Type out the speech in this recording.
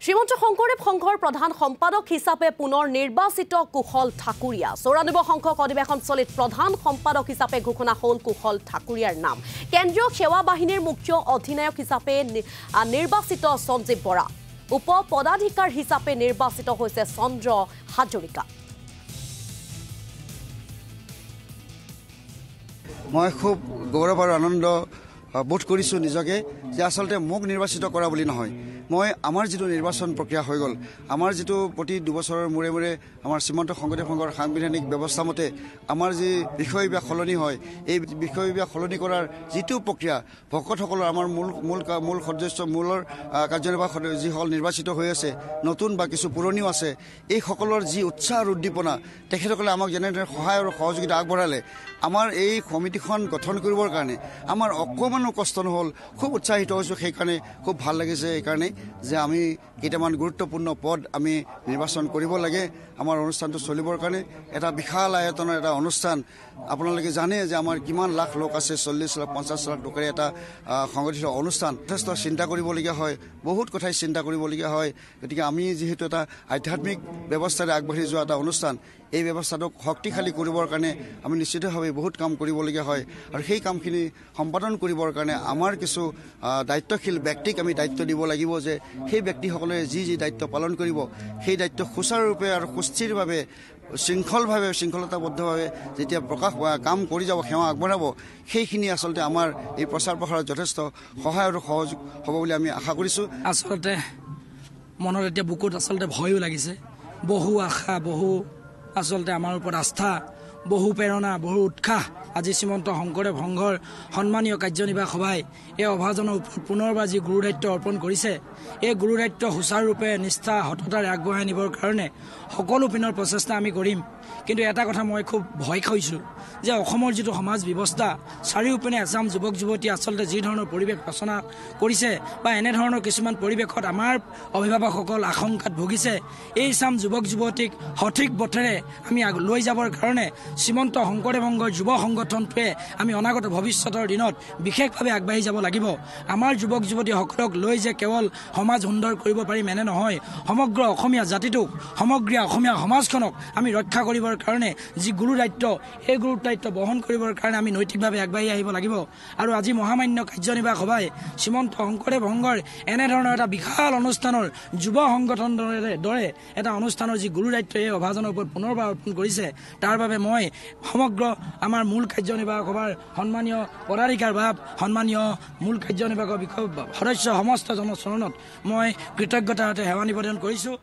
শ্ৰীমন্ত শংকৰদেৱ সংঘৰ প্ৰধান সম্পাদক হিচাপে পুনৰ নিৰ্বাচিত কুশল ঠাকুৰীয়া 94 সংখ্যক অধিৱেশনস্থলীত প্ৰধান সম্পাদক হিচাপে ঘোষণা হ'ল কুশল ঠাকুৰীয়াৰ নাম। কেন্দ্ৰীয় সেৱা বাহিনীৰ মুখ্য অধিনায়ক হিচাপে নিৰ্বাচিত সঞ্জীৱ বৰা, উপ পদাধিকাৰ হিচাপে নিৰ্বাচিত হৈছে চন্দ্ৰ হাজৰিকা। মই খুব গৌৰৱ আৰু আনন্দ বোধ কৰিছোঁ নিজকে যে আচলতে মোক নিৰ্বাচিত কৰা বুলি নহয়, মই আমাৰ যিটো নিৰ্বাচন প্ৰক্ৰিয়া হৈ গ'ল, আমাৰ যিটো প্ৰতি 2 বছৰৰ মূৰে মূৰে আমাৰ শ্ৰীমন্ত শংকৰদেৱ সংঘৰ সাংবিধানিক ব্যৱস্থা মতে আমাৰ যি বিষয় বিভাগ সলনি হয়, এই বিষয় বিভাগ সলনি কৰাৰ যিটো প্ৰক্ৰিয়া ভকতসকলৰ আমাৰ মূল সদস্য মূলৰ কাৰ্যনিৰ্বাহক যিসকল নিৰ্বাচিত হৈ আছে, নতুন বা কিছু পুৰণিও আছে, এই সকলৰ যি উৎসাহ আৰু উদ্দীপনা, তেখেতসকলে আমাক যেনেদৰে সহায় আৰু সহযোগিতা আগবঢ়ালে, আমাৰ এই সমিতিখন গঠন কৰিবৰ কাৰণে আমাৰ অকণমানো কষ্ট নহ'ল, খুব উৎসাহিত হৈছোঁ। সেইকাৰণে খুব ভাল লাগিছে এইকাৰণে যে আমি কেইটামান গুৰুত্বপূৰ্ণ পদ আমি নিৰ্বাচন কৰিব লাগে আমাৰ অনুষ্ঠানটো চলিবৰ কাৰণে। এটা বিশাল আয়তনৰ এটা অনুষ্ঠান, আপোনালোকে জানে যে আমাৰ কিমান লাখ লোক আছে, 40 লাখ 50 লাখ লোকেৰে এটা সংগঠিত অনুষ্ঠান। যথেষ্ট চিন্তা কৰিবলগীয়া হয়, বহুত কথাই চিন্তা কৰিবলগীয়া হয়। গতিকে আমি যিহেতু এটা আধ্যাত্মিক ব্যৱস্থাৰে আগবাঢ়ি যোৱা এটা অনুষ্ঠান, এই ব্যৱস্থাটোক শক্তিশালী কৰিবৰ কাৰণে আমি নিশ্চিতভাৱে বহুত কাম কৰিবলগীয়া হয় আৰু সেই কামখিনি সম্পাদন কৰিবৰ কাৰণে আমাৰ কিছু দায়িত্বশীল ব্যক্তিক আমি দায়িত্ব দিব লাগিব যে সেই ব্যক্তিসকলে যি দায়িত্ব পালন কৰিব, সেই দায়িত্ব সুচাৰুৰূপে আৰু সুস্থিৰভাৱে শৃংখলতাবদ্ধভাৱে যেতিয়া কাম কৰি যাব, সেৱা আগবঢ়াব, সেইখিনি আচলতে আমাৰ এই প্ৰচাৰ প্ৰসাৰত যথেষ্ট সহায় আৰু সহযোগ হ'ব বুলি আমি আশা কৰিছোঁ। আচলতে মনত এতিয়া বুকুত আচলতে ভয়ো লাগিছে, বহু আশা, বহু আচলতে আমাৰ ওপৰত আস্থা, বহু প্ৰেৰণা, বহু উৎসাহ আজি শ্ৰীমন্ত শংকৰদেৱ সংঘৰ সন্মানীয় কাৰ্যনিৰ্বাহক সভাই এই অভাজনৰ ওপৰত পুনৰবাৰ যি গুৰু দায়িত্ব অৰ্পণ কৰিছে, এই গুৰু দায়িত্ব সুচাৰুৰূপে নিষ্ঠা সততাৰে আগবঢ়াই নিবৰ কাৰণে সকলো পিনৰ প্ৰচেষ্টা আমি কৰিম। কিন্তু এটা কথা মই খুব ভয় খাইছোঁ যে অসমৰ যিটো সমাজ ব্যৱস্থা, চাৰিওপিনে এচাম যুৱক যুৱতী আচলতে যি ধৰণৰ পৰিৱেশ ৰচনা কৰিছে বা এনেধৰণৰ কিছুমান পৰিৱেশত আমাৰ অভিভাৱকসকল আশংকাত ভুগিছে, এই চাম যুৱক যুৱতীক সঠিক পথেৰে আমি লৈ যাবৰ কাৰণে শ্ৰীমন্ত শংকৰদেৱ সংঘৰ যুৱ সংগঠনটোৱে আমি অনাগত ভৱিষ্যতৰ দিনত বিশেষভাৱে আগবাঢ়ি যাব লাগিব। আমাৰ যুৱক যুৱতীসকলক লৈ যে কেৱল সমাজ সুন্দৰ কৰিব পাৰিম এনে নহয়, সমগ্ৰ অসমীয়া জাতিটোক, সমগ্ৰ অসমীয়া সমাজখনক আমি ৰক্ষা কৰিবৰ কাৰণে যি গুৰু দায়িত্ব, সেই গুৰু দায়িত্ব বহন কৰিবৰ কাৰণে আমি নৈতিকভাৱে আগবাঢ়ি আহিব লাগিব। আৰু আজি মহামান্য কাৰ্যনিৰ্বাহক সভাই শ্ৰীমন্ত শংকৰদেৱ সংঘৰ এনেধৰণৰ এটা বিশাল অনুষ্ঠানৰ যুৱ সংগঠনৰ দৰে এটা অনুষ্ঠানৰ যি গুৰু দায়িত্ব এই অভাজনৰ ওপৰত পুনৰবাৰ অৰ্পণ কৰিছে, তাৰ বাবে মই সমগ্ৰ আমাৰ মূল কাৰ্যনিৰ্বাহক সভাৰ সন্মানীয় পদাধিকাৰ বা সন্মানীয় মূল কাৰ্যনিৰ্বাহকৰ বিষয় সদস্য সমস্ত জনচৰণত মই কৃতজ্ঞতাৰে সেৱা নিবেদন কৰিছোঁ।